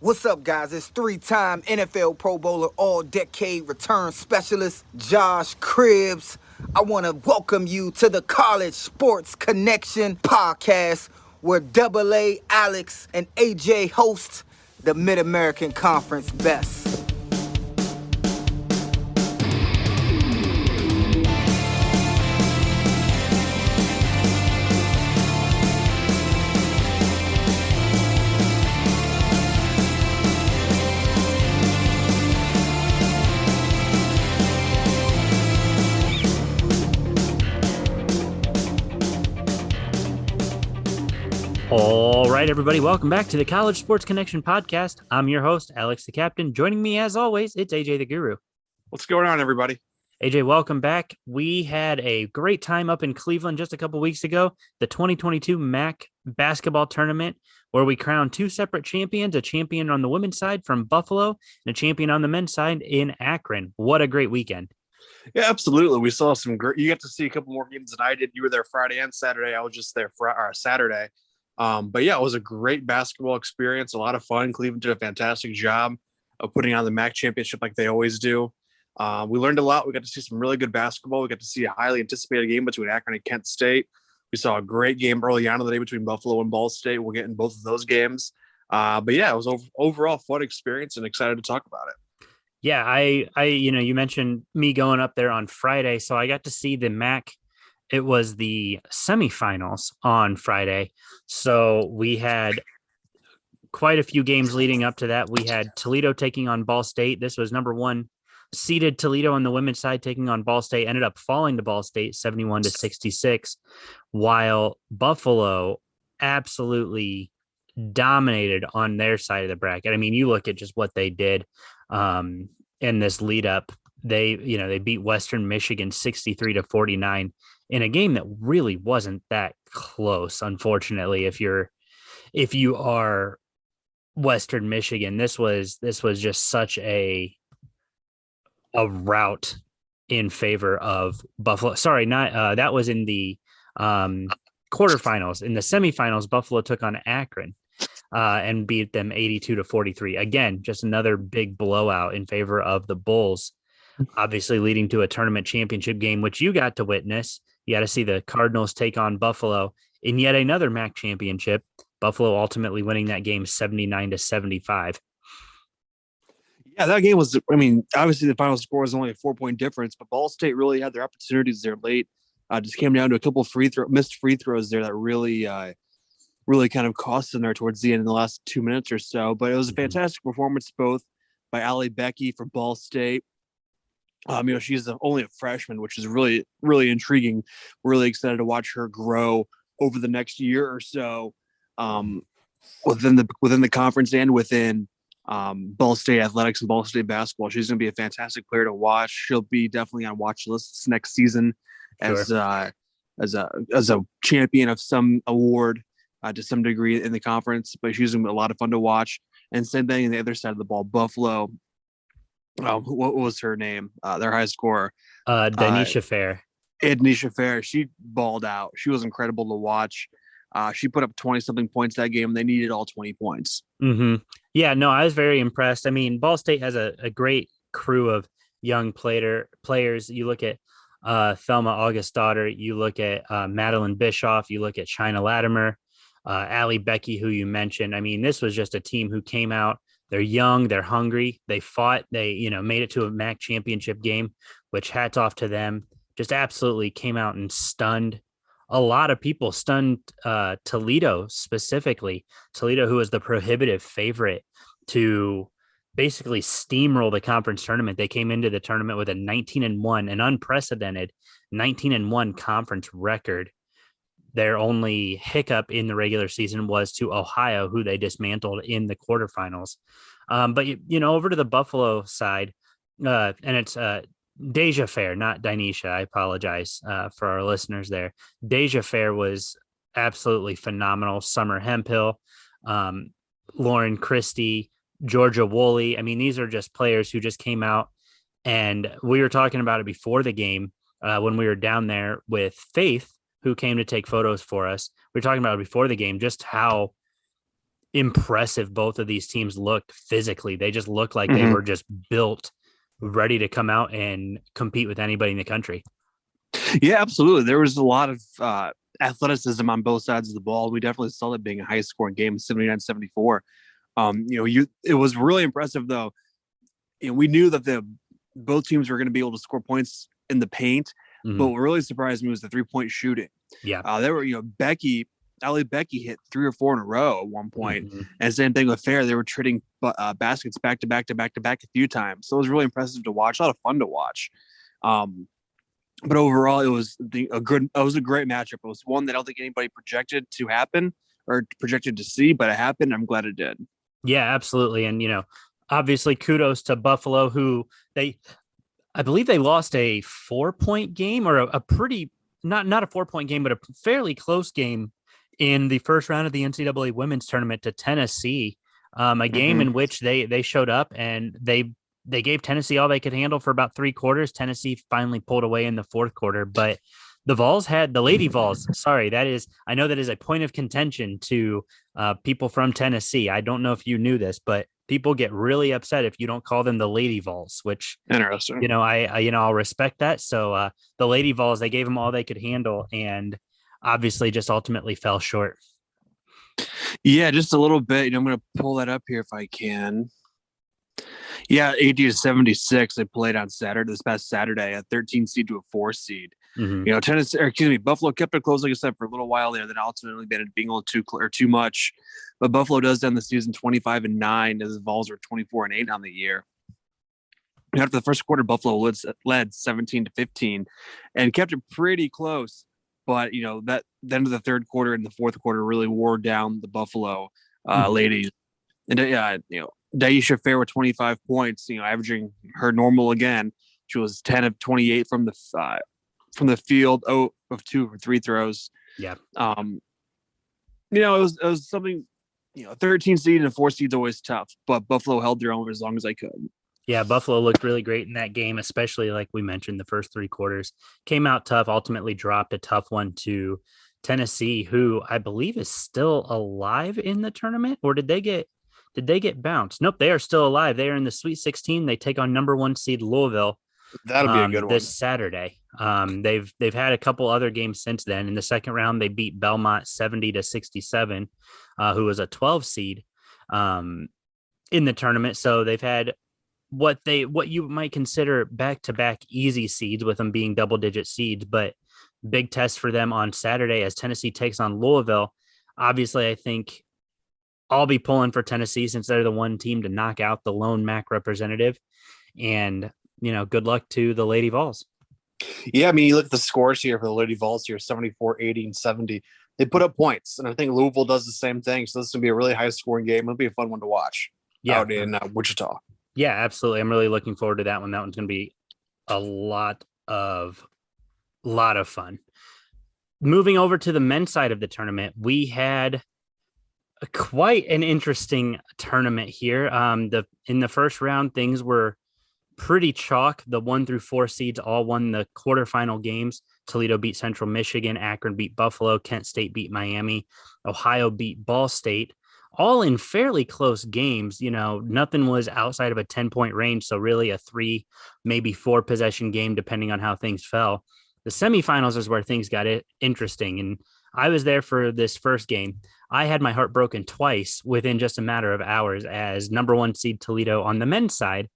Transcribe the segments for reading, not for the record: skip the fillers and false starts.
What's up, guys? It's three-time NFL Pro Bowler, all-decade return specialist, Josh Cribbs. I want to welcome you to the College Sports Connection podcast, where AA Alex and AJ host the Mid-American Conference best. All right, everybody, welcome back to the College Sports Connection podcast. I'm your host, Alex the Captain. Joining me, as always, it's AJ the Guru. What's going on, everybody? AJ, welcome back. We had a great time up in Cleveland just a couple weeks ago, the 2022 MAC basketball tournament, where we crowned two separate champions, a champion on the women's side from Buffalo and a champion on the men's side in Akron. What a great weekend. Yeah, absolutely. We saw some great, you got to see a couple more games than I did. You were there Friday and Saturday. I was just there for Saturday. But yeah, it was a great basketball experience, a lot of fun. Cleveland did a fantastic job of putting on the MAC championship like they always do. We learned a lot. We got to see some really good basketball. We got to see a highly anticipated game between Akron and Kent State. We saw a great game early on in the day between Buffalo and Ball State. We'll get in both of those games. But yeah, it was overall fun experience and excited to talk about it. Yeah, you mentioned me going up there on Friday, so I got to see the MAC. It was the semifinals on Friday. So we had quite a few games leading up to that. We had Toledo taking on Ball State. This was number one seeded Toledo on the women's side taking on Ball State, ended up falling to Ball State 71-66, while Buffalo absolutely dominated on their side of the bracket. I mean, you look at just what they did in this lead up. They beat Western Michigan 63-49 in a game that really wasn't that close. Unfortunately, if you are Western Michigan, this was just such a rout in favor of Buffalo. Sorry, not that was in the quarterfinals. In the semifinals, Buffalo took on Akron and beat them 82-43. Again, just another big blowout in favor of the Bulls, obviously leading to a tournament championship game, which you got to witness. You got to see the Cardinals take on Buffalo in yet another MAC championship. Buffalo ultimately winning that game 79-75. Yeah, that game was, I mean, obviously the final score was only a 4-point difference, but Ball State really had their opportunities there late. Just came down to a couple of missed free throws there that really kind of cost them there towards the end in the last 2 minutes or so. But it was a fantastic performance both by Allie Becky for Ball State. She's only a freshman, which is really, really intriguing. We're really excited to watch her grow over the next year or so within the conference and within Ball State athletics and Ball State basketball. She's going to be a fantastic player to watch. She'll be definitely on watch lists next season as a champion of some award to some degree in the conference. But she's going to be a lot of fun to watch. And same thing on the other side of the ball, Buffalo. What was her name? Their high scorer, Danisha Fair. Danisha Fair. She balled out. She was incredible to watch. She put up 20-something points that game. They needed all 20 points. Mm-hmm. Yeah, no, I was very impressed. I mean, Ball State has a great crew of young players. You look at Thelma Augustdaughter. You look at Madeline Bischoff. You look at China Latimer, Allie Becky, who you mentioned. I mean, this was just a team who came out. They're young, they're hungry, they fought, they, made it to a MAC championship game, which hats off to them. Just absolutely came out and stunned a lot of people, stunned Toledo specifically. Toledo, who was the prohibitive favorite to basically steamroll the conference tournament. They came into the tournament with a 19-1, an unprecedented 19-1 conference record. Their only hiccup in the regular season was to Ohio, who they dismantled in the quarterfinals. But, over to the Buffalo side, and it's Deja Fair, not Danisha. I apologize for our listeners there. Deja Fair was absolutely phenomenal. Summer Hemphill, Lauren Christie, Georgia Woolley. I mean, these are just players who just came out, and we were talking about it before the game when we were down there with Faith, who came to take photos for us. We were talking about it before the game, just how impressive both of these teams looked physically. They just looked like they were just built, ready to come out and compete with anybody in the country. Yeah, absolutely. There was a lot of athleticism on both sides of the ball. We definitely saw that being a high scoring game, 79-74. It was really impressive though. We knew that both teams were going to be able to score points in the paint, but what really surprised me was the 3-point shooting. Yeah. There were, Allie Becky hit 3 or 4 in a row at one point. And same thing with Fair. They were trading baskets back to back a few times. So it was really impressive to watch, a lot of fun to watch. But overall, it was a great matchup. It was one that I don't think anybody projected to happen or projected to see, but it happened. I'm glad it did. Yeah, absolutely. And, obviously kudos to Buffalo, who I believe they lost a 4-point game, or a pretty, not a 4-point game, but a fairly close game in the first round of the NCAA women's tournament to Tennessee. A game in which they showed up and they gave Tennessee all they could handle for about 3 quarters. Tennessee finally pulled away in the 4th quarter, but the Lady Vols. Sorry, I know that is a point of contention to people from Tennessee. I don't know if you knew this, but people get really upset if you don't call them the Lady Vols, which, interesting. I'll respect that. So the Lady Vols, they gave them all they could handle and obviously just ultimately fell short. Yeah, just a little bit. I'm going to pull that up here if I can. Yeah, 80-76. They played on this past Saturday, a 13 seed to a 4 seed. Buffalo kept it close, like I said, for a little while there. Then ultimately ended up being a little too much. But Buffalo does end the season 25-9, as the Vols are 24-8 on the year. After the first quarter, Buffalo led 17-15 and kept it pretty close. But that the end of the 3rd quarter and the 4th quarter really wore down the Buffalo ladies. And Daisha Fair with 25 points, averaging her normal again. She was 10 of 28 from the field, 0 of 2 for 3 throws. Yeah. It was something, 13 seed and 4 seed is always tough, but Buffalo held their own as long as they could. Yeah, Buffalo looked really great in that game, especially like we mentioned, the first 3 quarters. Came out tough, ultimately dropped a tough one to Tennessee, who I believe is still alive in the tournament, or did they get bounced? Nope, they are still alive. They are in the Sweet 16. They take on number 1 seed Louisville. That'll be a good one this Saturday. They've had a couple other games since then. In the second round, they beat Belmont 70-67, who was a 12 seed in the tournament. So they've had what you might consider back-to-back easy seeds, with them being double-digit seeds, but big test for them on Saturday as Tennessee takes on Louisville. Obviously, I think I'll be pulling for Tennessee since they're the one team to knock out the lone MAC representative. And, good luck to the Lady Vols. Yeah, I mean, you look at the scores here for the Lady Vols here, 74, 80, and 70. They put up points, and I think Louisville does the same thing. So this is going to be a really high-scoring game. It'll be a fun one to watch out in Wichita. Yeah, absolutely. I'm really looking forward to that one. That one's going to be a lot of fun. Moving over to the men's side of the tournament, we had quite an interesting tournament here. In the first round, things were pretty chalk. The 1 through 4 seeds all won the quarterfinal games. Toledo beat Central Michigan, Akron beat Buffalo, Kent State beat Miami, Ohio beat Ball State, all in fairly close games. Nothing was outside of a 10-point range. So really a 3, maybe 4 possession game, depending on how things fell. The semifinals is where things got interesting. And I was there for this first game. I had my heart broken twice within just a matter of hours, as number 1 seed Toledo on the men's side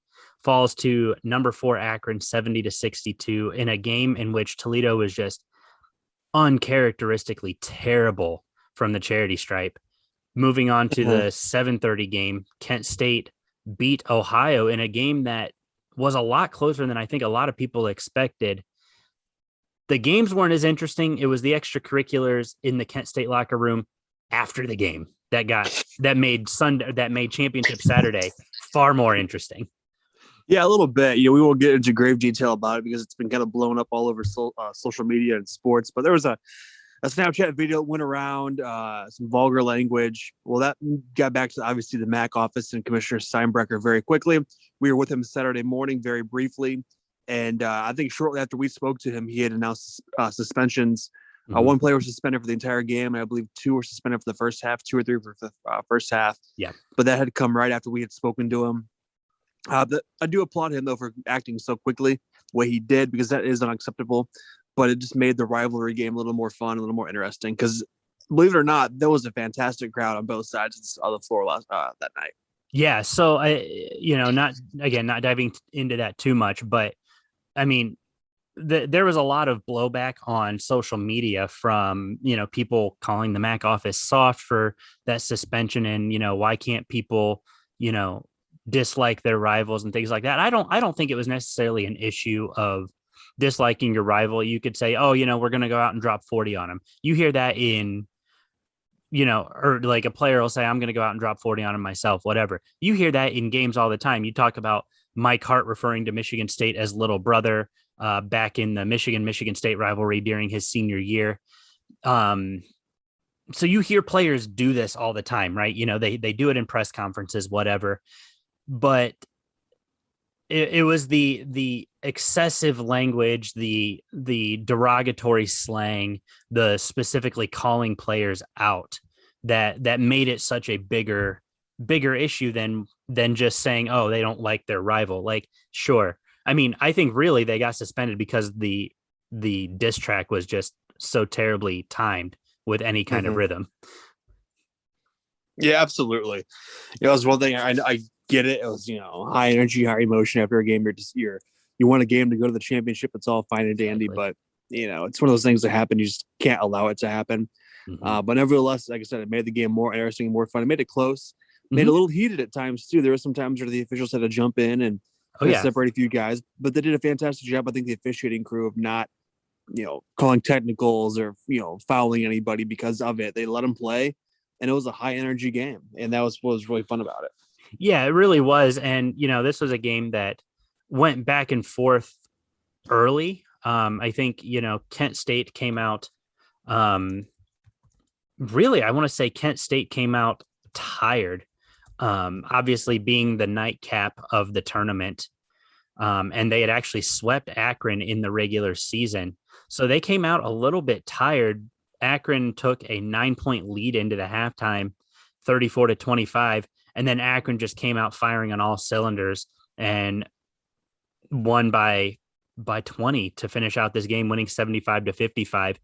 falls to number 4 Akron 70-62 in a game in which Toledo was just uncharacteristically terrible from the charity stripe. Moving on to the 7:30 game, Kent State beat Ohio in a game that was a lot closer than I think a lot of people expected. The games weren't as interesting. It was the extracurriculars in the Kent State locker room after the game that made Championship Saturday far more interesting. Yeah, a little bit. We won't get into grave detail about it because it's been kind of blown up all over social media and sports. But there was a Snapchat video that went around, some vulgar language. Well, that got back to obviously the MAC office and Commissioner Steinbrecher very quickly. We were with him Saturday morning very briefly. And I think shortly after we spoke to him, he had announced suspensions One player was suspended for the entire game. I believe 2 were suspended for the first half, 2 or 3 for the first half. Yeah. But that had come right after we had spoken to him. I do applaud him, though, for acting so quickly the way he did, because that is unacceptable. But it just made the rivalry game a little more fun, a little more interesting. Because believe it or not, there was a fantastic crowd on both sides of the floor that night. Yeah. So not diving into that too much, but I mean, there was a lot of blowback on social media from, people calling the MAC office soft for that suspension. And, why can't people, dislike their rivals and things like that. I don't think it was necessarily an issue of disliking your rival. You could say, oh, we're going to go out and drop 40 on them. You hear that in, or like a player will say, I'm going to go out and drop 40 on him myself, whatever. You hear that in games all the time. You talk about Mike Hart referring to Michigan State as little brother back in the Michigan State rivalry during his senior year. So you hear players do this all the time, right? They do it in press conferences, whatever. But it was the excessive language, the derogatory slang, the specifically calling players out that made it such a bigger issue than just saying, oh, they don't like their rival. Like, sure. I mean, I think really they got suspended because the diss track was just so terribly timed with any kind of rhythm. Yeah, absolutely. It was one thing I get it. It was, high energy, high emotion after a game. You want a game to go to the championship. It's all fine and dandy, but it's one of those things that happen. You just can't allow it to happen. But nevertheless, like I said, it made the game more interesting, more fun. It made it close, made it a little heated at times too. There were some times where the officials had to jump in and separate a few guys, but they did a fantastic job. I think the officiating crew of not, calling technicals or, fouling anybody because of it. They let them play, and it was a high energy game. And that was what was really fun about it. Yeah, it really was. And, this was a game that went back and forth early. I think, Kent State came out. Really, I want to say Kent State came out tired, obviously being the nightcap of the tournament. And they had actually swept Akron in the regular season. So they came out a little bit tired. Akron took a 9-point lead into the halftime, 34-25. And then Akron just came out firing on all cylinders and won by 20 to finish out this game, winning 75-55.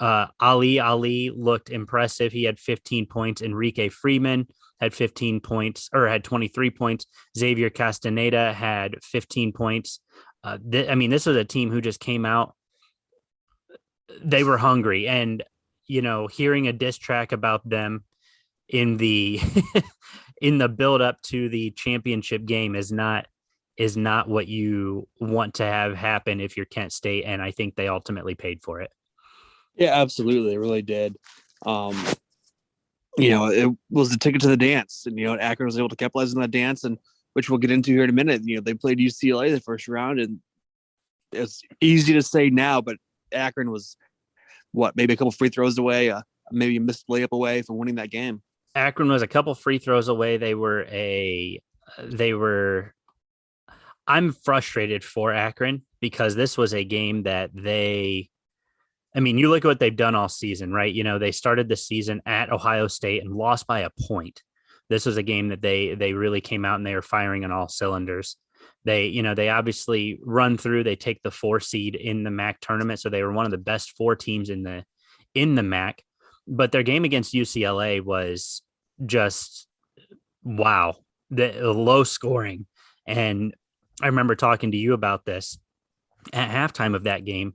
Ali looked impressive. He had 15 points. Enrique Freeman had 15 points, or had 23 points. Xavier Castaneda had 15 points. This was a team who just came out. They were hungry, and hearing a diss track about them in the in the build up to the championship game is not what you want to have happen if you're Kent State, and I think they ultimately paid for it. Yeah, absolutely. They really did. It was the ticket to the dance, and Akron was able to capitalize on that dance, and which we'll get into here in a minute. They played UCLA the first round, and it's easy to say now, but Akron was maybe a couple free throws away, maybe a missed layup away from winning that game. Akron was a couple free throws away. I'm frustrated for Akron because this was a game that you look at what they've done all season, right? They started the season at Ohio State and lost by a point. This was a game that they really came out and they were firing on all cylinders. They obviously run through, they take the 4 seed in the MAC tournament. So they were one of the best 4 teams in the MAC, but their game against UCLA was just, wow, the low scoring. And I remember talking to you about this at halftime of that game,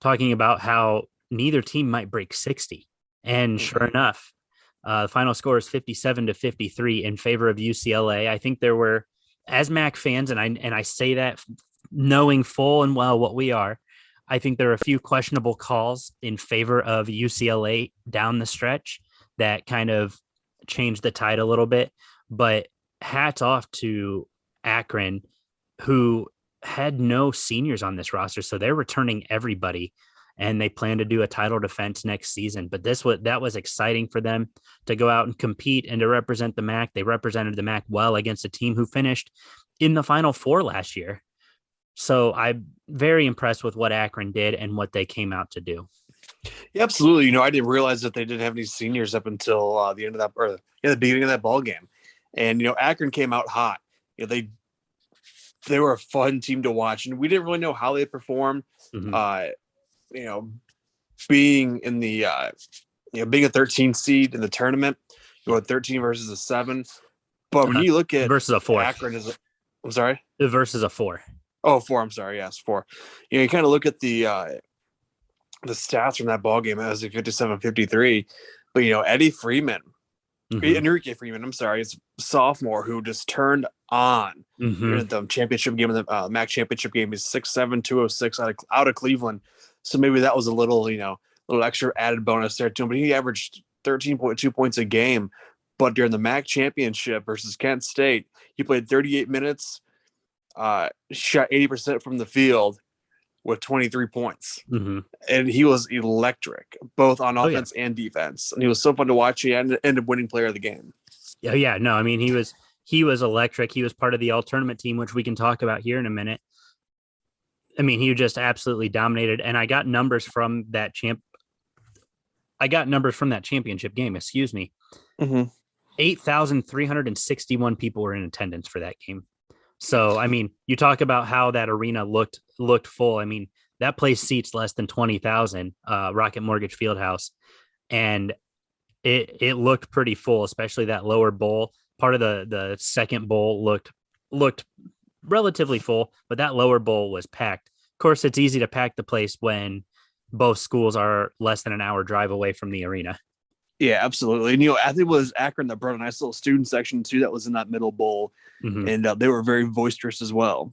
talking about how neither team might break 60. And sure enough, the final score is 57-53 in favor of UCLA. I think there were, as MAC fans, and I say that knowing full and well what we are, I think there are a few questionable calls in favor of UCLA down the stretch that kind of changed the tide a little bit. But hats off to Akron, who had no seniors on this roster, so they're returning everybody, and they plan to do a title defense next season. But that was exciting for them to go out and compete and to represent the MAC. They represented the MAC well against a team who finished in the Final Four last year. So I'm very impressed with what Akron did and what they came out to do. Yeah, absolutely. I didn't realize that they didn't have any seniors up until the end of that, or the beginning of that ball game. And Akron came out hot. They were a fun team to watch, and we didn't really know how they performed. Mm-hmm. Uh, you know, being in the being a 13 seed in the tournament, you go 13 versus a 7. But when you look at Versus a 4. Akron I'm sorry. Versus a 4. Oh, 4. I'm sorry. Yes, 4. You kind of look at the stats from that ball game. It was a 57-53. But Eddie Freeman, Mm-hmm. Enrique Freeman, I'm sorry, it's a sophomore who just turned on Mm-hmm. in the championship game, in the MAC championship game. He's 6'7", 206 out of Cleveland. So maybe that was a little extra added bonus there to him. But he averaged 13.2 points a game. But during the MAC championship versus Kent State, he played 38 minutes, shot 80% from the field with 23 points. Mm-hmm. And he was electric, both on offense yeah. and defense. And he was so fun to watch. He ended up winning player of the game. Yeah. No, I mean, he was electric. He was part of the all tournament team, which we can talk about here in a minute. I mean, he just absolutely dominated. And I got numbers from that championship game. Excuse me. Mm-hmm. 8,361 people were in attendance for that game. So, I mean, you talk about how that arena looked full. I mean, that place seats less than 20,000, Rocket Mortgage Fieldhouse, and it looked pretty full, especially that lower bowl. Part of the second bowl looked relatively full, but that lower bowl was packed. Of course, it's easy to pack the place when both schools are less than an hour drive away from the arena. Yeah, absolutely. And I think it was Akron that brought a nice little student section too that was in that middle bowl, Mm-hmm. and they were very boisterous as well.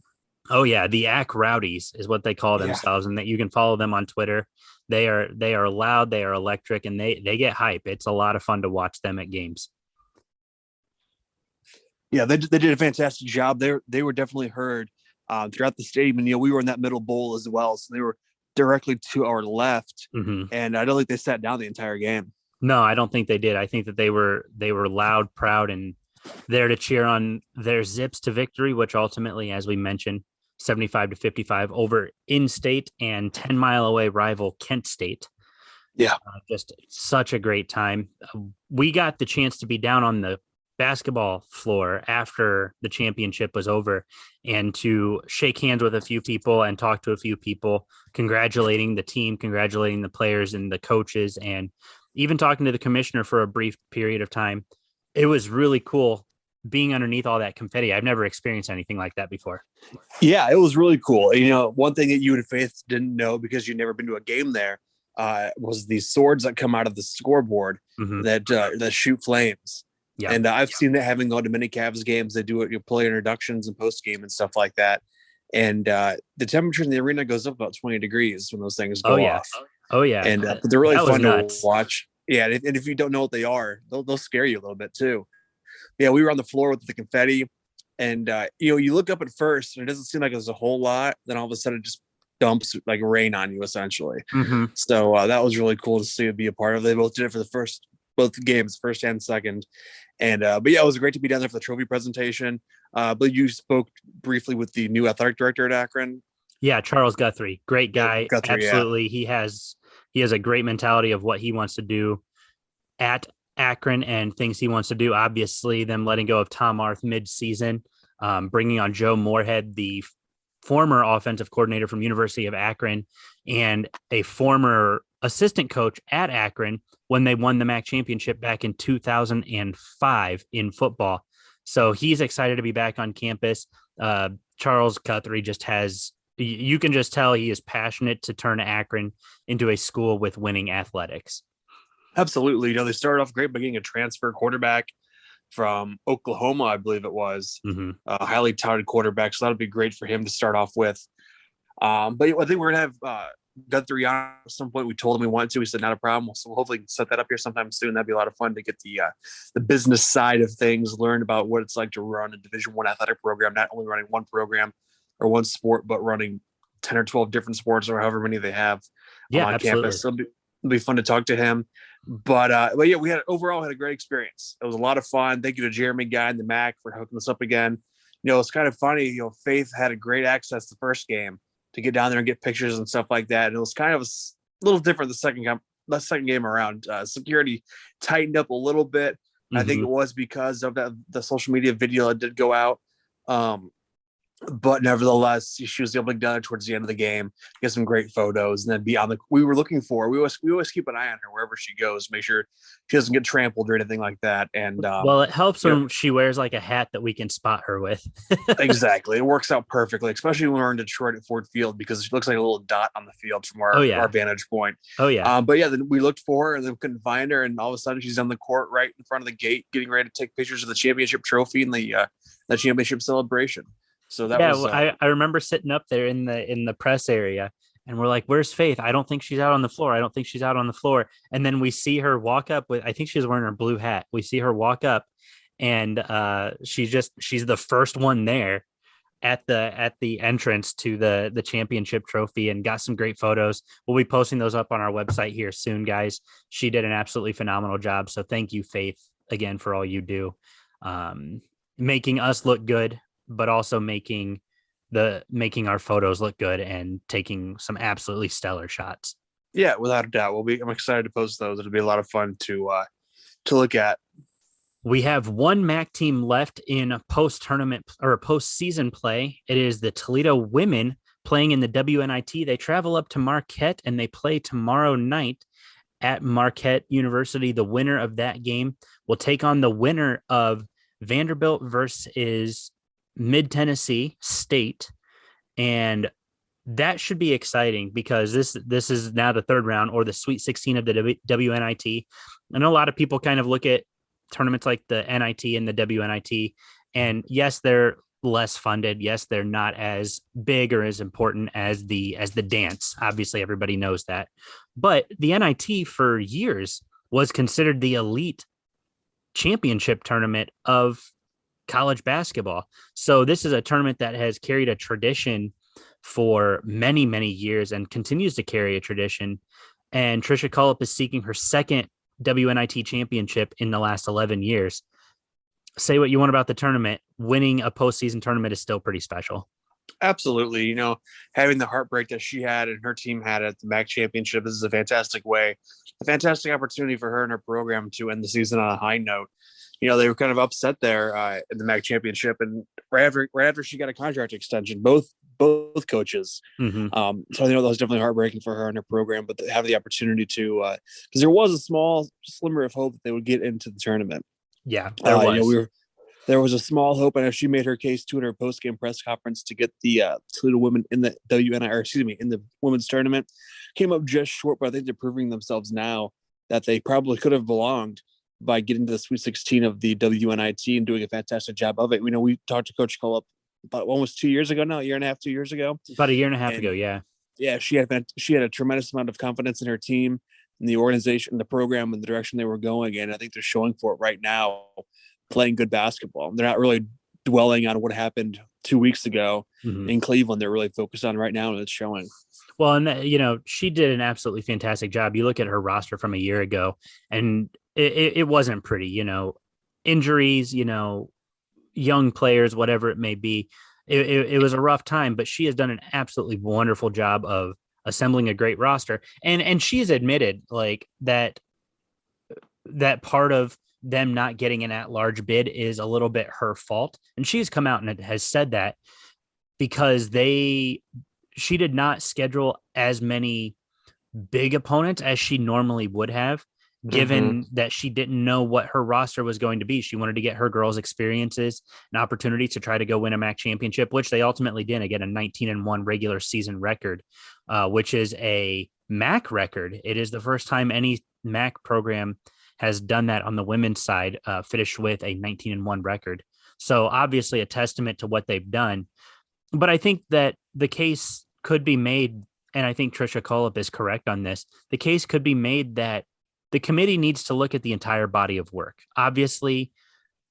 Oh yeah, the Ac Rowdies is what they call themselves, and that you can follow them on Twitter. They are loud, they are electric, and they get hype. It's a lot of fun to watch them at games. Yeah, they did a fantastic job. They were definitely heard throughout the stadium, and we were in that middle bowl as well, so they were directly to our left, Mm-hmm. and I don't think they sat down the entire game. No, I don't think they did. I think that they were loud, proud, and there to cheer on their Zips to victory, which ultimately, as we mentioned, 75-55 over in-state and 10-mile away rival Kent State. Yeah, just such a great time. We got the chance to be down on the basketball floor after the championship was over and to shake hands with a few people and talk to a few people, congratulating the team, congratulating the players and the coaches, and even talking to the commissioner for a brief period of time. It was really cool being underneath all that confetti. I've never experienced anything like that before. Yeah, it was really cool. One thing that you and Faith didn't know because you'd never been to a game there was these swords that come out of the scoreboard Mm-hmm. that shoot flames. Yeah. And I've seen that having gone to many Cavs games. They do it, player introductions and post game and stuff like that. And the temperature in the arena goes up about 20 degrees when those things go off. Oh yeah. And but they're really fun to nuts. watch. Yeah, and if you don't know what they are, they'll scare you a little bit too. Yeah, we were on the floor with the confetti, and you look up at first, and it doesn't seem like there's a whole lot. Then all of a sudden, it just dumps like rain on you, essentially. Mm-hmm. So that was really cool to see and be a part of. They both did it for both games, first and second. And but yeah, it was great to be down there for the trophy presentation. But you spoke briefly with the new athletic director at Akron. Yeah, Charles Guthrie, great guy. Guthrie, absolutely. Yeah. He has a great mentality of what he wants to do at Akron and things he wants to do. Obviously, them letting go of Tom Arth mid-season, bringing on Joe Moorhead, the former offensive coordinator from University of Akron and a former assistant coach at Akron when they won the MAC championship back in 2005 in football. So he's excited to be back on campus. Charles Guthrie you can just tell he is passionate to turn Akron into a school with winning athletics. Absolutely. They started off great by getting a transfer quarterback from Oklahoma, I believe it was. Mm-hmm. A highly touted quarterback. So that'll be great for him to start off with. But I think we're going to have Guthrie on at some point. We told him we wanted to. He said, not a problem. So we'll hopefully set that up here sometime soon. That'd be a lot of fun to get the business side of things, learn about what it's like to run a Division I athletic program, not only running one program or one sport, but running 10 or 12 different sports or however many they have on absolutely. campus. So it'll be fun to talk to him. But yeah, we had a great experience. It was a lot of fun. Thank you to Jeremy Guy and the MAC for hooking us up again. It's kind of funny. Faith had a great access the first game to get down there and get pictures and stuff like that. And it was kind of little different the second game around. Security tightened up a little bit. I think it was because of the social media video that did go out. But nevertheless, she was able to get it towards the end of the game, get some great photos, and then be on we always keep an eye on her wherever she goes, make sure she doesn't get trampled or anything like that. And well, it helps when she wears like a hat that we can spot her with. Exactly. It works out perfectly, especially when we're in Detroit at Ford Field, because she looks like a little dot on the field from our vantage point. Oh yeah. But yeah, then we looked for her and then couldn't find her, and all of a sudden she's on the court right in front of the gate, getting ready to take pictures of the championship trophy and the championship celebration. So that was. I remember sitting up there in the press area, and we're like, "Where's Faith? I don't think she's out on the floor. I don't think she's out on the floor." And then we see her walk up with, I think she was wearing her blue hat. We see her walk up, and she's the first one there at the entrance to the championship trophy, and got some great photos. We'll be posting those up on our website here soon, guys. She did an absolutely phenomenal job. So thank you, Faith, again for all you do, making us look good, but also making our photos look good and taking some absolutely stellar shots. Yeah, without a doubt. I'm excited to post those. It'll be a lot of fun to look at. We have one MAC team left in post-tournament or postseason play. It is the Toledo women playing in the WNIT. They travel up to Marquette and they play tomorrow night at Marquette University. The winner of that game will take on the winner of Vanderbilt versus Mid-Tennessee State, and that should be exciting because this is now the third round or the Sweet 16 of the WNIT. I know a lot of people kind of look at tournaments like the NIT and the WNIT, and yes, they're less funded. Yes, they're not as big or as important as the dance. Obviously, everybody knows that, but the NIT for years was considered the elite championship tournament of college basketball. So this is a tournament that has carried a tradition for many, many years and continues to carry a tradition. And Trisha Cullip is seeking her second WNIT championship in the last 11 years. Say what you want about the tournament. Winning a postseason tournament is still pretty special. Absolutely. You know, having the heartbreak that she had and her team had at the MAC championship, this is a fantastic opportunity for her and her program to end the season on a high note. You know, they were kind of upset there in the MAC championship, and right after she got a contract extension, both coaches. So I know that was definitely heartbreaking for her and her program, but to have the opportunity to, because there was a small slimmer of hope that they would get into the tournament. Yeah, there was. You know, there was a small hope, and as she made her case to in her post-game press conference to get the Toledo women in the in the women's tournament, came up just short. But I think they're proving themselves now that they probably could have belonged by getting to the Sweet 16 of the WNIT and doing a fantastic job of it. You know, we talked to Coach Cullip about almost 2 years ago now, 1.5, 2 years ago. About a year and a half ago, yeah. Yeah, she had a tremendous amount of confidence in her team, in the organization, the program, and the direction they were going. And I think they're showing for it right now, playing good basketball. They're not really dwelling on what happened 2 weeks ago in Cleveland. They're really focused on right now, and it's showing. Well, and you know, she did an absolutely fantastic job. You look at her roster from a year ago, and it wasn't pretty. You know, injuries, you know, young players, whatever it may be. It was a rough time, but she has done an absolutely wonderful job of assembling a great roster. And she's admitted like that part of them not getting an at-large bid is a little bit her fault. And she's come out and has said that because she did not schedule as many big opponents as she normally would have, given that she didn't know what her roster was going to be. She wanted to get her girls experiences and opportunities to try to go win a MAC championship, which they ultimately did. Again, a 19-1 regular season record, which is a MAC record. It is the first time any MAC program has done that on the women's side, finished with a 19-1 record. So obviously a testament to what they've done. But I think that the case could be made, and I think Trisha Cullip is correct on this, the case could be made that the committee needs to look at the entire body of work. Obviously,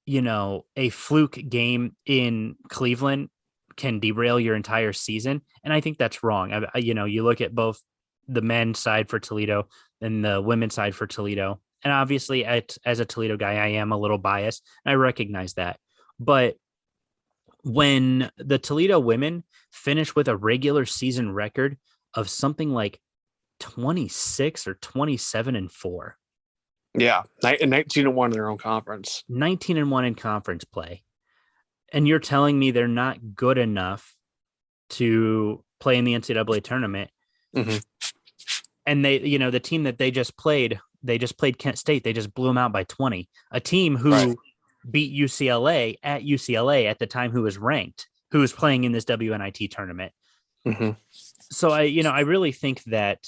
you know, a fluke game in Cleveland can derail your entire season. And I think that's wrong. You know, you look at both the men's side for Toledo and the women's side for Toledo. And obviously, as a Toledo guy, I am a little biased, and I recognize that. But when the Toledo women finish with a regular season record of something like 26 or 27-4. Yeah, and 19-1 in their own conference. 19-1 in conference play. And you're telling me they're not good enough to play in the NCAA tournament. Mm-hmm. And they, the team that they just played Kent State. They just blew them out by 20. A team who beat UCLA at the time, who was ranked, who was playing in this WNIT tournament. Mm-hmm. So I really think that,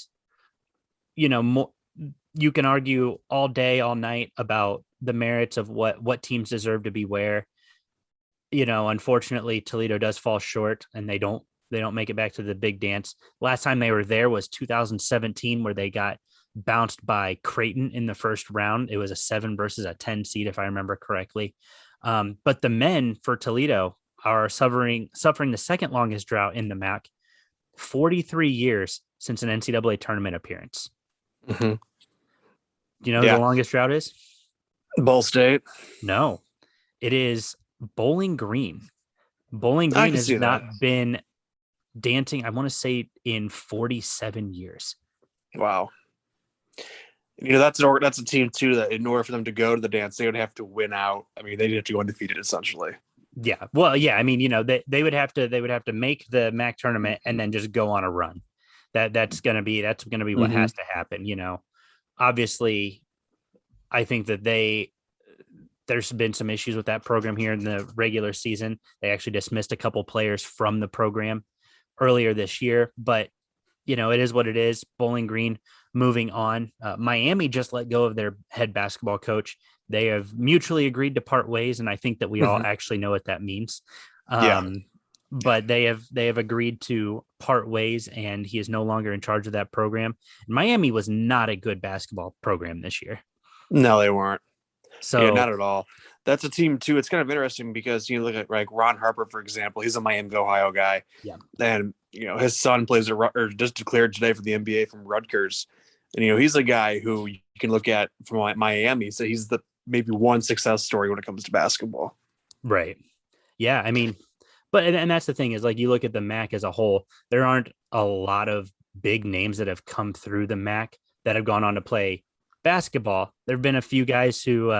you can argue all day, all night about the merits of what teams deserve to be where. Unfortunately, Toledo does fall short, and they don't make it back to the big dance. Last time they were there was 2017, where they got bounced by Creighton in the first round. It was a 7 versus a 10 seed, if I remember correctly. But the men for Toledo are suffering the second longest drought in the MAC, 43 years since an NCAA tournament appearance. Mm-hmm. Do you know who the longest drought is? Ball State. No, it is Bowling Green. Bowling Green has not been dancing, I want to say, in 47 years. Wow. That's a team too that in order for them to go to the dance, they would have to win out. I mean, they'd have to go undefeated essentially. Yeah. Well, yeah. I mean, they would have to make the MAC tournament and then just go on a run. That's gonna be what has to happen. Obviously, I think that there's been some issues with that program here in the regular season. They actually dismissed a couple players from the program earlier this year, but it is what it is. Bowling Green moving on. Miami just let go of their head basketball coach. They have mutually agreed to part ways, and I think that we all actually know what that means. But they have agreed to part ways, and he is no longer in charge of that program. Miami was not a good basketball program this year. No, they weren't. So not at all. That's a team too. It's kind of interesting because you look at Ron Harper, for example. He's a Miami, Ohio guy. Yeah. And his son plays or just declared today for the NBA from Rutgers. And he's a guy who you can look at from Miami. So he's the maybe one success story when it comes to basketball. Right. Yeah. I mean, and that's the thing is, you look at the MAC as a whole, there aren't a lot of big names that have come through the MAC that have gone on to play basketball. There have been a few guys who,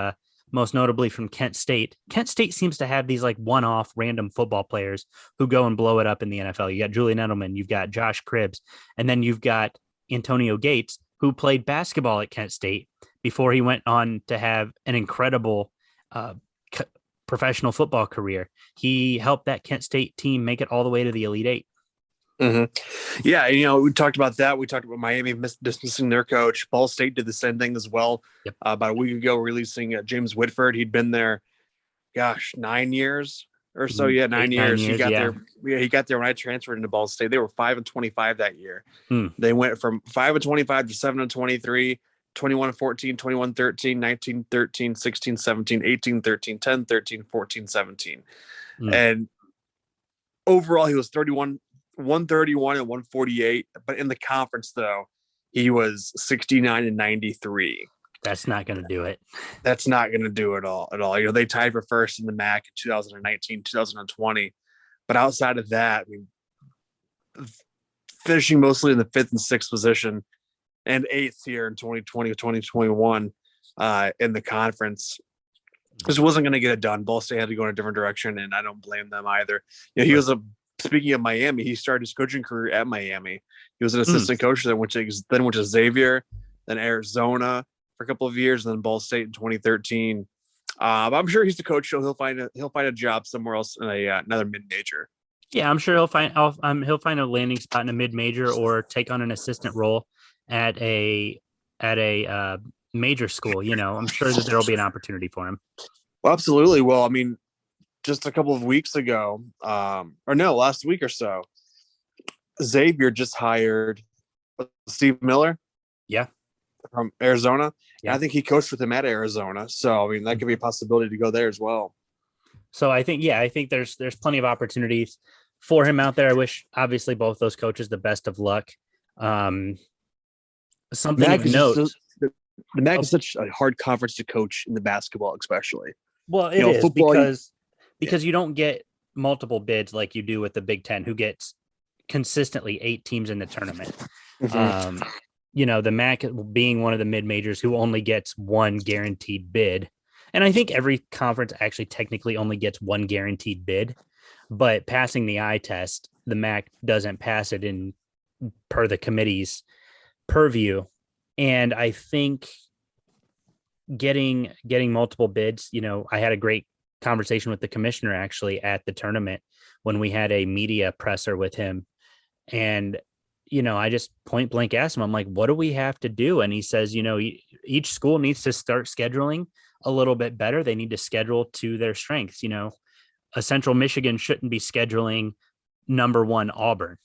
most notably from Kent State. Kent State seems to have these one-off random football players who go and blow it up in the NFL. You got Julian Edelman, you've got Josh Cribbs, and then you've got Antonio Gates, who played basketball at Kent State before he went on to have an incredible professional football career. He helped that Kent State team make it all the way to the Elite Eight. Mm-hmm. Yeah, we talked about that. We talked about Miami dismissing their coach. Ball State did the same thing as well. Yep. About a week ago, releasing James Whitford. He'd been there, 9 years or so. Yeah, 9 years. He got there. Yeah, he got there when I transferred into Ball State. They were 5-25 that year. They went from 5-25 to 7-23, 21-14, 21-13, 19-13, 16-17, 18-13, 10-13, 14-17, and overall he was 131 and 148, but in the conference though he was 69 and 93. That's not going to do it. That's not going to do it all at all. They tied for first in the MAC in 2019, 2020, but outside of that, finishing mostly in the 5th and 6th position and 8th here in 2020 2021 in the conference. Just wasn't going to get it done. Ball State had to go in a different direction, and I don't blame them either. Speaking of Miami, he started his coaching career at Miami. He was an assistant coach that went to Xavier, then Arizona for a couple of years, and then Ball State in 2013. I'm sure he's the coach, so he'll find a job somewhere else in another mid-major. Yeah, I'm sure he'll find a landing spot in a mid-major or take on an assistant role at a major school. I'm sure that there'll be an opportunity for him. Well, absolutely. Well, I mean, just a couple of weeks ago, last week or so, Xavier just hired Steve Miller. Yeah. From Arizona. Yeah. I think he coached with him at Arizona. So, I mean, that could be a possibility to go there as well. So I think there's plenty of opportunities for him out there. I wish obviously both those coaches the best of luck. Something of note. The MAC is such a hard conference to coach in the basketball, especially. Well, it is football, because you don't get multiple bids like you do with the Big Ten, who gets consistently 8 teams in the tournament. the MAC being one of the mid majors who only gets one guaranteed bid. And I think every conference actually technically only gets one guaranteed bid, but passing the eye test, the MAC doesn't pass it in per the committee's purview. And I think getting multiple bids, I had a great conversation with the commissioner actually at the tournament when we had a media presser with him. And I just point blank asked him, I'm like, what do we have to do? And he says, each school needs to start scheduling a little bit better. They need to schedule to their strengths. A Central Michigan shouldn't be scheduling number one Auburn.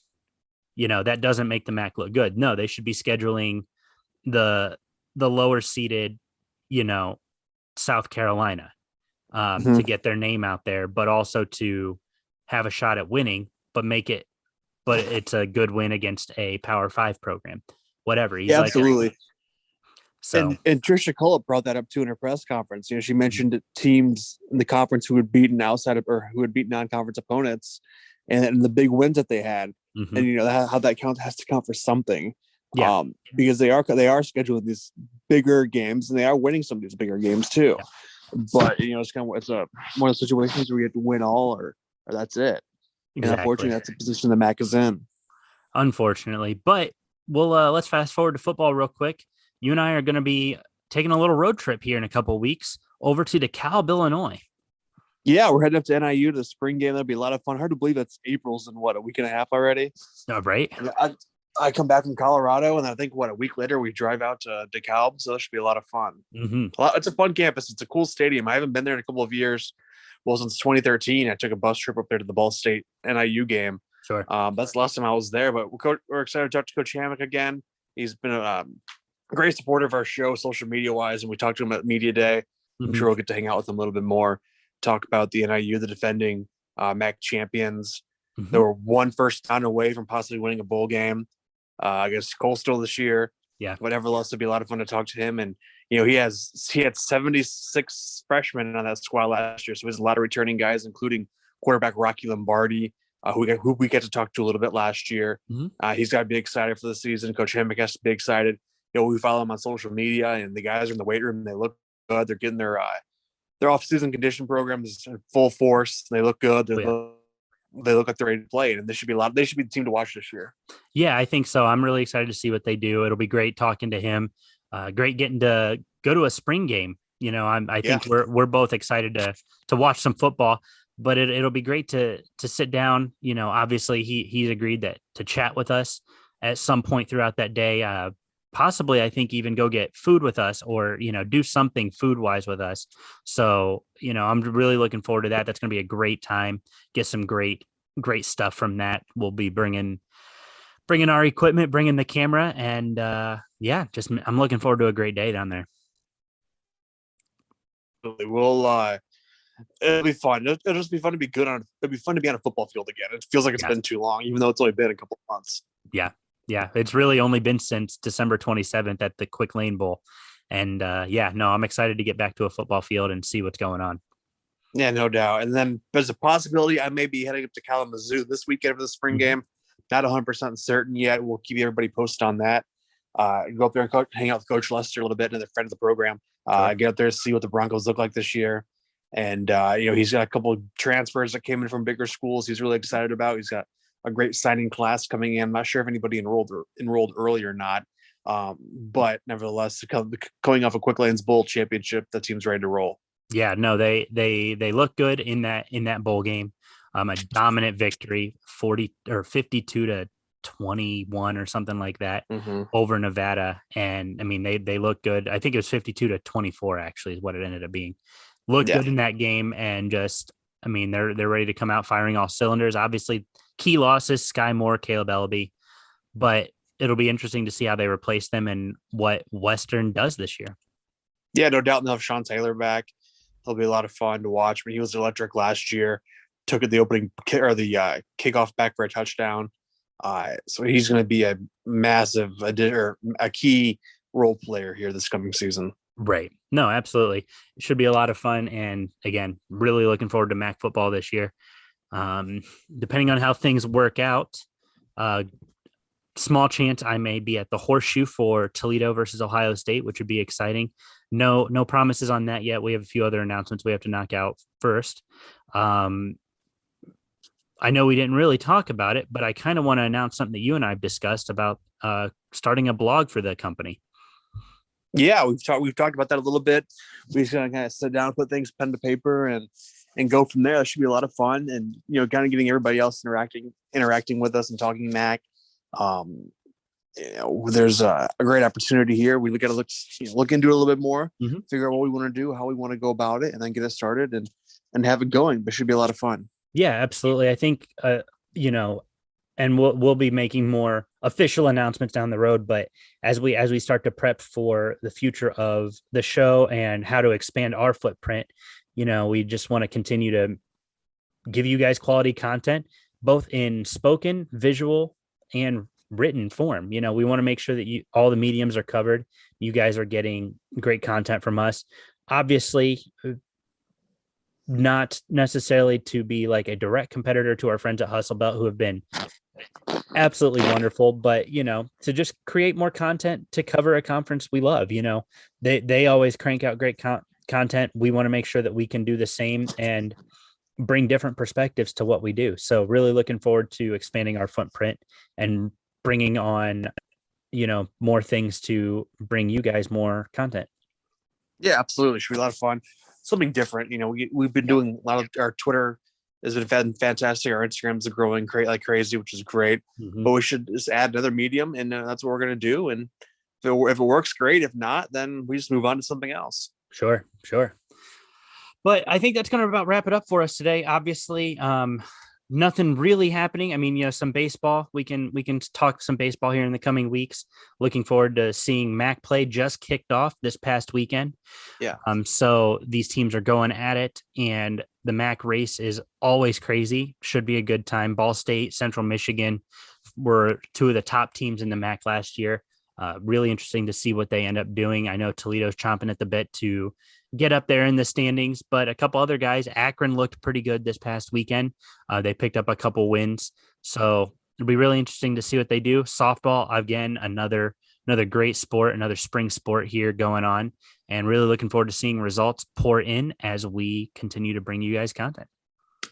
That doesn't make the MAC look good. No, they should be scheduling the lower seeded, South Carolina to get their name out there, but also to have a shot at winning, but it's a good win against a Power 5 program, whatever. He's absolutely. So, and Tricia Cullip brought that up too in her press conference. She mentioned teams in the conference who had beaten who had beaten non-conference opponents, and the big wins that they had, and how that has to count for something. Yeah. Because they are scheduling these bigger games, and they are winning some of these bigger games too. Yeah. But it's kind of one of those situations where you have to win all, or that's it. Exactly. And unfortunately, that's the position the MAC is in. Unfortunately, but we'll let's fast forward to football real quick. You and I are going to be taking a little road trip here in a couple of weeks over to DeKalb, Illinois. Yeah, we're heading up to NIU to the spring game. That'll be a lot of fun. Hard to believe that's April's in a week and a half already. Oh, right. I come back from Colorado, and I think a week later we drive out to DeKalb, so that should be a lot of fun. It's a fun campus. It's a cool stadium. I haven't been there in a couple of years. Well, since 2013, I took a bus trip up there to the Ball State NIU game. Sure. That's the last time I was there, but we're excited to talk to Coach Hammock again. He's been a great supporter of our show, social media wise, and we talked to him at Media Day. I'm sure we'll get to hang out with him a little bit more, talk about the NIU, the defending MAC champions. They were one first down away from possibly winning a bowl game against Coastal this year. Yeah. Whatever else, it'd be a lot of fun to talk to him. And he had 76 freshmen on that squad last year, so there's a lot of returning guys, including quarterback Rocky Lombardi, who we get to talk to a little bit last year. He's got to be excited for the season. Coach Hammock has to be excited. We follow him on social media, and the guys are in the weight room. They look good. They're getting their off-season condition programs in full force. They look good. They look like they're ready to play, and they should be the team to watch this year. Yeah, I think so. I'm really excited to see what they do. It'll be great talking to him. Great getting to go to a spring game. I think we're both excited to watch some football, but it'll be great to sit down. Obviously he's agreed to chat with us at some point throughout that day. Possibly, I think even go get food with us, or do something food wise with us. So I'm really looking forward to that. That's going to be a great time. Get some great stuff from that. We'll be bringing our equipment, bringing the camera, and I'm looking forward to a great day down there. It'll be fun. It'll just be fun to be it'll be fun to be on a football field again. It feels like it's been too long, even though it's only been a couple of months. Yeah, it's really only been since December 27th at the Quick Lane Bowl. And I'm excited to get back to a football field and see what's going on. Yeah, no doubt. And then there's a possibility I may be heading up to Kalamazoo this weekend for the spring game. Not 100% certain yet. We'll keep everybody posted on that. Go up there and hang out with Coach Lester a little bit, another friend of the program. Get up there to see what the Broncos look like this year. And, he's got a couple of transfers that came in from bigger schools he's really excited about. He's got a great signing class coming in. I'm not sure if anybody enrolled early or not. But nevertheless, coming off a Quick Lanes Bowl championship, the team's ready to roll. Yeah, no, they look good in that bowl game. A dominant victory, 52-21 or something like that over Nevada. And I mean, they look good. I think it was 52-24 actually is what it ended up being. Looked good in that game, and they're ready to come out firing all cylinders. Obviously, key losses: Sky Moore, Caleb Ellaby, but it'll be interesting to see how they replace them and what Western does this year. Yeah, no doubt they'll have Sean Taylor back. It'll be a lot of fun to watch. He was electric last year. Took it the opening or the kickoff back for a touchdown. So he's going to be a massive a key role player here this coming season. Right. No, absolutely. It should be a lot of fun. And again, really looking forward to MAC football this year. Depending on how things work out, small chance I may be at the Horseshoe for Toledo versus Ohio State, which would be exciting. No promises on that yet. We have a few other announcements we have to knock out first. I know we didn't really talk about it, but I kind of want to announce something that you and I have discussed about starting a blog for the company. Yeah, we've talked about that a little bit. We're just gonna kind of sit down, put things pen to paper, and go from there. That should be a lot of fun, and kind of getting everybody else interacting with us and talking Mac. There's a great opportunity here. We got to look into it a little bit more, figure out what we want to do, how we want to go about it, and then get it started and have it going. But it should be a lot of fun. Yeah, absolutely. I think and we'll be making more official announcements down the road. But as we start to prep for the future of the show and how to expand our footprint, we just want to continue to give you guys quality content, both in spoken, visual, and written form. We want to make sure that all the mediums are covered. You guys are getting great content from us. Obviously, not necessarily to be like a direct competitor to our friends at Hustle Belt, who have been absolutely wonderful, but to just create more content to cover a conference we love. They always crank out great content. We want to make sure that we can do the same and bring different perspectives to what we do. So really looking forward to expanding our footprint and bringing on more things to bring you guys more content. Yeah, absolutely. Should be a lot of fun. Something different. We've been doing a lot of our Twitter has been fantastic. Our Instagrams are growing like crazy, which is great. But we should just add another medium, and that's what we're going to do. And if it works, great. If not, then we just move on to something else. Sure. But I think that's going to about wrap it up for us today. Obviously, nothing really happening. I mean, some baseball. We can talk some baseball here in the coming weeks. Looking forward to seeing MAC play. Just kicked off this past weekend. Yeah. So these teams are going at it, and the MAC race is always crazy. Should be a good time. Ball State, Central Michigan were two of the top teams in the MAC last year. Really interesting to see what they end up doing. I know Toledo's chomping at the bit to get up there in the standings, but a couple other guys, Akron looked pretty good this past weekend. They picked up a couple wins. So it'll be really interesting to see what they do. Softball, again, another great sport, another spring sport here going on, and really looking forward to seeing results pour in as we continue to bring you guys content.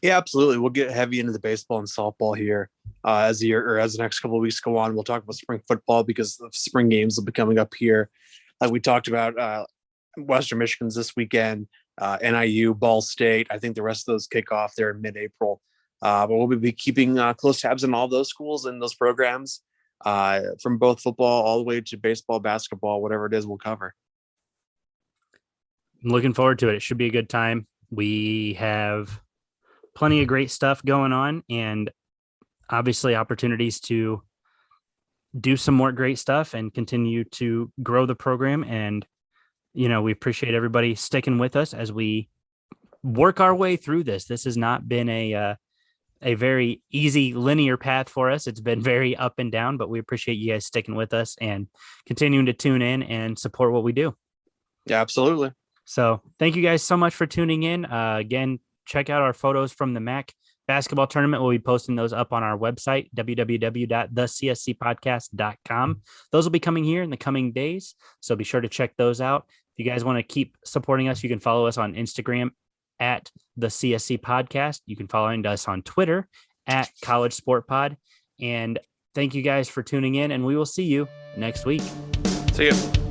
Yeah, absolutely. We'll get heavy into the baseball and softball here as the next couple of weeks go on. We'll talk about spring football because the spring games will be coming up here. Like we talked about, Western Michigan's this weekend, NIU, Ball State. I think the rest of those kick off there in mid-April. But we'll be keeping close tabs on all those schools and those programs, from both football all the way to baseball, basketball, whatever it is, we'll cover. I'm looking forward to it. It should be a good time. We have plenty of great stuff going on, and obviously opportunities to do some more great stuff and continue to grow the program. And we appreciate everybody sticking with us as we work our way through this. This has not been a very easy linear path for us. It's been very up and down, but we appreciate you guys sticking with us and continuing to tune in and support what we do. Yeah, absolutely. So thank you guys so much for tuning in. Again, check out our photos from the MAC basketball tournament. We'll be posting those up on our website, www.thecscpodcast.com. Those will be coming here in the coming days, so be sure to check those out. If you guys want to keep supporting us, you can follow us on Instagram at the CSC Podcast. You can follow us on Twitter at College Sport Pod. And thank you guys for tuning in, and we will see you next week. See you.